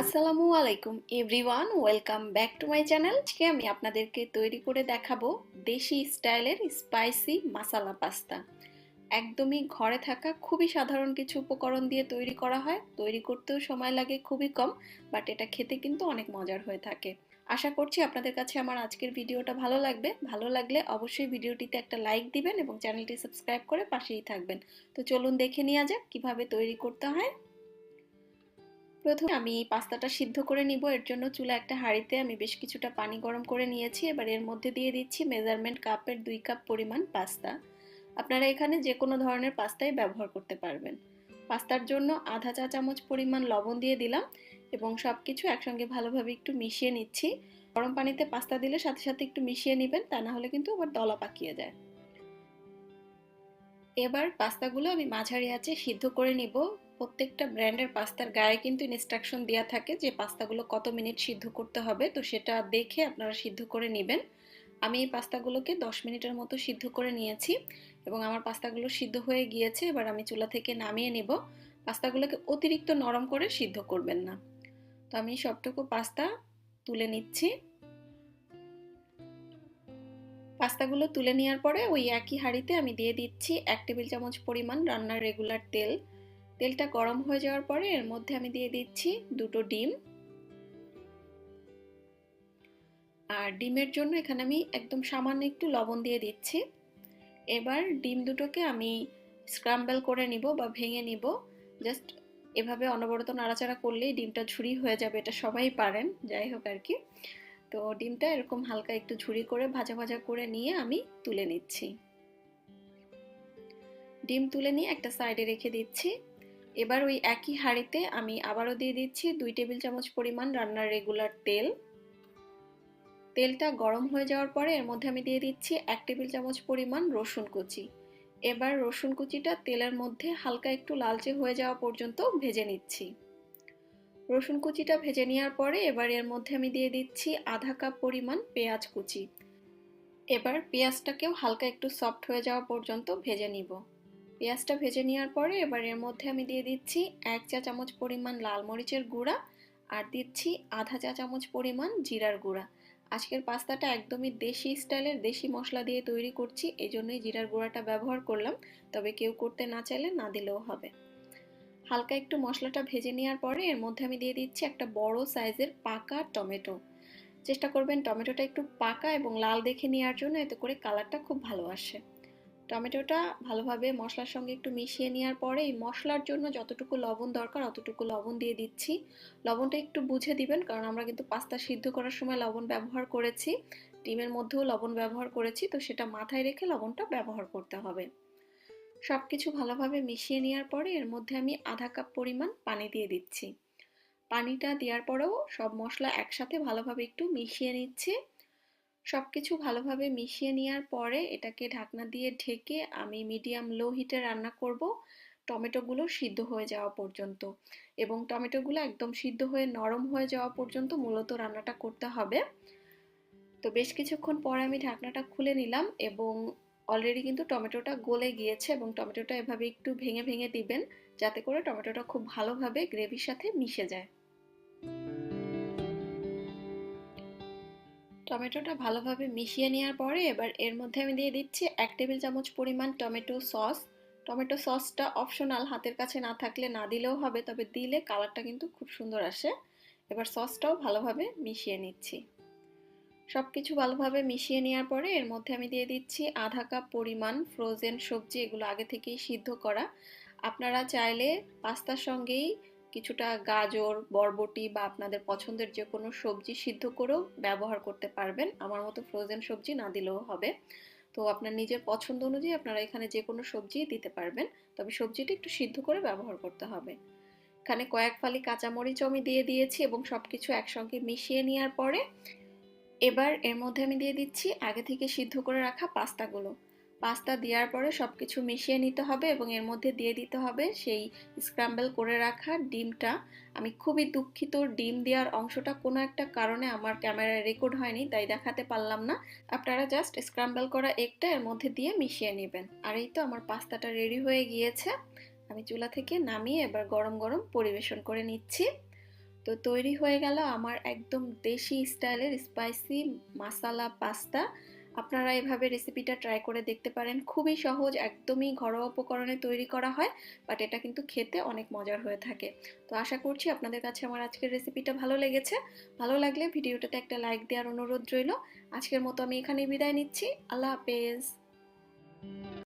আসসালামু আলাইকুম everyone, welcome back to my channel. আজকে আমি আপনাদেরকে তৈরি করে দেখাবো দেশি স্টাইলের স্পাইসি মাসালা পাস্তা। একদমই ঘরে থাকা খুবই সাধারণ কিছু উপকরণ দিয়ে তৈরি করা হয়, তৈরি করতেও সময় লাগে খুবই কম, বাট এটা খেতে কিন্তু অনেক মজার হয়ে থাকে। আশা করছি আপনাদের কাছে আমার আজকের ভিডিওটা ভালো লাগবে। ভালো লাগলে অবশ্যই ভিডিওটিতে একটা লাইক দিবেন এবং চ্যানেলটি সাবস্ক্রাইব করে পাশেই থাকবেন। তো চলুন দেখে নেওয়া যাক কিভাবে তৈরি করতে হয়। প্রথমে আমি পাস্তাটা সিদ্ধ করে নিব। এর জন্য চুলা একটা হাঁড়িতে আমি বেশ কিছুটা পানি গরম করে নিয়েছি। এবার এর মধ্যে দিয়ে দিচ্ছি মেজারমেন্ট কাপের 2 কাপ পরিমাণ পাস্তা। আপনারা এখানে যে কোনো ধরনের পাস্তাই ব্যবহার করতে পারবেন। পাস্তার জন্য আধা চা চামচ পরিমাণ লবণ দিয়ে দিলাম এবং সব কিছু একসঙ্গে ভালোভাবে একটু মিশিয়ে নিচ্ছি। গরম পানিতে পাস্তা দিলে সাথে সাথে একটু মিশিয়ে নেবেন, তা না হলে কিন্তু আবার দলা পাকিয়ে যায়। এবার পাস্তাগুলো আমি মাঝারি আঁচে সিদ্ধ করে নিব। প্রত্যেকটা ব্র্যান্ডের পাস্তার গায়ে কিন্তু ইনস্ট্রাকশন দেওয়া থাকে যে পাস্তাগুলো কত মিনিট সিদ্ধ করতে হবে, তো সেটা দেখে আপনারা সিদ্ধ করে নেবেন। আমি এই পাস্তাগুলোকে 10 মিনিটের মতো সিদ্ধ করে নিয়েছি এবং আমার পাস্তাগুলো সিদ্ধ হয়ে গিয়েছে। এবার আমি চুলা থেকে নামিয়ে নিব। পাস্তাগুলোকে অতিরিক্ত নরম করে সিদ্ধ করবেন না। তো আমি সবটুকু পাস্তা তুলে নিচ্ছি। পাস্তাগুলো তুলে নেওয়ার পরে ওই একই হাঁড়িতে আমি দিয়ে দিচ্ছি 1 টেবিল চামচ পরিমাণ রান্নার রেগুলার তেল। তেলটা গরম হয়ে যাওয়ার পরে এর মধ্যে আমি দিয়ে দিচ্ছি 2টো ডিম। আর ডিমের জন্য এখানে আমি একদম সামান্য একটু লবণ দিয়ে দিচ্ছি। এবার ডিম দুটোকে আমি স্ক্রাম্বল করে নিব বা ভেঙে নিব। জাস্ট এভাবে অনবরত নাড়াচাড়া করলেই ডিমটা ঝুরি হয়ে যাবে, এটা সবাই পারেন, যাই হোক আর কি। তো ডিমটা এরকম হালকা একটু ঝুরি করে ভাজা ভাজা করে নিয়ে আমি তুলে নিচ্ছি। ডিম তুলে নিয়ে একটা সাইডে রেখে দিচ্ছি। এবার ওই একই হাঁড়িতে আমি আবারও দিয়ে দিচ্ছি 2 টেবিল চামচ পরিমাণ রান্নার রেগুলার তেল। তেলটা গরম হয়ে যাওয়ার পরে এর মধ্যে আমি দিয়ে দিচ্ছি 1 টেবিল চামচ পরিমাণ রসুন কুচি। এবার রসুন কুচিটা তেলের মধ্যে হালকা একটু লালচে হয়ে যাওয়া পর্যন্ত ভেজে নিচ্ছি। রসুন কুচিটা ভেজে নেওয়ার পরে এবার এর মধ্যে আমি দিয়ে দিচ্ছি আধা কাপ পরিমাণ পেঁয়াজ কুচি। এবার পেঁয়াজটাকেও হালকা একটু সফট হয়ে যাওয়া পর্যন্ত ভেজে নিব। পেঁয়াজটা ভেজে নেওয়ার পরে এবার এর মধ্যে আমি দিয়ে দিচ্ছি 1 চা চামচ পরিমাণ লাল মরিচের গুঁড়া আর দিচ্ছি আধা চা চামচ পরিমাণ জিরার গুঁড়া। আজকের পাস্তাটা একদমই দেশি স্টাইলের দেশি মশলা দিয়ে তৈরি করছি, এই জন্যই জিরার গুঁড়াটা ব্যবহার করলাম। তবে কেউ করতে না চাইলে না দিলেও হবে। হালকা একটু মশলাটা ভেজে নেওয়ার পরে এর মধ্যে আমি দিয়ে দিচ্ছি একটা বড় সাইজের পাকা টমেটো। চেষ্টা করবেন টমেটোটা একটু পাকা এবং লাল দেখে নেওয়ার জন্য, এতে করে কালারটা খুব ভালো আসে। টমেটোটা ভালোভাবে মশলার সঙ্গে একটু মিশিয়ে নেওয়ার পরে এই মশলার জন্য যতটুকু লবণ দরকার অতটুকু লবণ দিয়ে দিচ্ছি। লবণটা একটু বুঝে দিবেন, কারণ আমরা কিন্তু পাস্তা সিদ্ধ করার সময় লবণ ব্যবহার করেছি, ডিমের মধ্যেও লবণ ব্যবহার করেছি, তো সেটা মাথায় রেখে লবণটা ব্যবহার করতে হবে। সব কিছু ভালোভাবে মিশিয়ে নেওয়ার পরে এর মধ্যে আমি আধা কাপ পরিমাণ পানি দিয়ে দিচ্ছি। পানিটা দেওয়ার পরেও সব মশলা একসাথে ভালোভাবে একটু মিশিয়ে নিচ্ছি। সবকিছু ভালোভাবে মিশিয়ে নেওয়ার পরে এটাকে ঢাকনা দিয়ে ঢেকে আমি মিডিয়াম লো হিটে রান্না করব টমেটোগুলো সিদ্ধ হয়ে যাওয়া পর্যন্ত। এবং টমেটোগুলো একদম সিদ্ধ হয়ে নরম হয়ে যাওয়া পর্যন্ত মূলত রান্নাটা করতে হবে। তো বেশ কিছুক্ষণ পরে আমি ঢাকনাটা খুলে নিলাম এবং অলরেডি কিন্তু টমেটোটা গলে গিয়েছে এবং টমেটোটা এভাবে একটু ভেঙে ভেঙে দিবেন, যাতে করে টমেটোটা খুব ভালোভাবে গ্রেভির সাথে মিশে যায়। টমেটোটা ভালোভাবে মিশিয়ে নেওয়ার পরে এবার এর মধ্যে আমি দিয়ে দিচ্ছি 1 টেবিল চামচ পরিমাণ টমেটো সস। টমেটো সসটা অপশনাল, হাতের কাছে না থাকলে না দিলেও হবে, তবে দিলে কালারটা কিন্তু খুব সুন্দর আসে। এবার সসটাও ভালোভাবে মিশিয়ে নিচ্ছি। সব কিছু ভালোভাবে মিশিয়ে নেওয়ার পরে এর মধ্যে আমি দিয়ে দিচ্ছি আধা কাপ পরিমাণ ফ্রোজেন সবজি, এগুলো আগে থেকেই সিদ্ধ করা। আপনারা চাইলে পাস্তার সঙ্গেই কিছুটা গাজর, বরবটি বা আপনাদের পছন্দের যে কোনো সবজি সিদ্ধ করেও ব্যবহার করতে পারবেন। আমার মতো ফ্রোজেন সবজি না দিলেও হবে। তো আপনার নিজের পছন্দ অনুযায়ী আপনারা এখানে যে কোনো সবজি দিতে পারবেন, তবে সবজিটা একটু সিদ্ধ করে ব্যবহার করতে হবে। এখানে কয়েক ফালি কাঁচামরিচও আমি দিয়ে দিয়েছি এবং সবকিছু একসঙ্গে মিশিয়ে নেওয়ার পরে এবার এর মধ্যে আমি দিয়ে দিচ্ছি আগে থেকে সিদ্ধ করে রাখা পাস্তাগুলো। পাস্তা দেওয়ার পরে সবকিছু মিশিয়ে নিতে হবে এবং এর মধ্যে দিয়ে দিতে হবে সেই স্ক্র্যাম্বল করে রাখা ডিমটা। আমি খুবই দুঃখিত, ডিম দেওয়ার অংশটা কোনো একটা কারণে আমার ক্যামেরায় রেকর্ড হয়নি, তাই দেখাতে পারলাম না। আপনারা জাস্ট স্ক্র্যাম্বল করা এগটা এর মধ্যে দিয়ে মিশিয়ে নেবেন। আর এই তো আমার পাস্তাটা রেডি হয়ে গিয়েছে। আমি চুলা থেকে নামিয়ে এবার গরম গরম পরিবেশন করে নিচ্ছি। তো তৈরি হয়ে গেল আমার একদম দেশি স্টাইলের স্পাইসি মাসালা পাস্তা। আপনারা এভাবে রেসিপিটা ট্রাই করে দেখতে পারেন। খুবই সহজ, একদমই ঘরোয়া উপকরণে তৈরি করা হয়, বাট এটা কিন্তু খেতে অনেক মজার হয়ে থাকে। তো আশা করছি আপনাদের কাছে আমার আজকের রেসিপিটা ভালো লেগেছে। ভালো লাগলে ভিডিওটাতে একটা লাইক দেওয়ার অনুরোধ রইল। আজকের মতো আমি এখানেই বিদায় নিচ্ছি। আল্লাহ হাফেজ।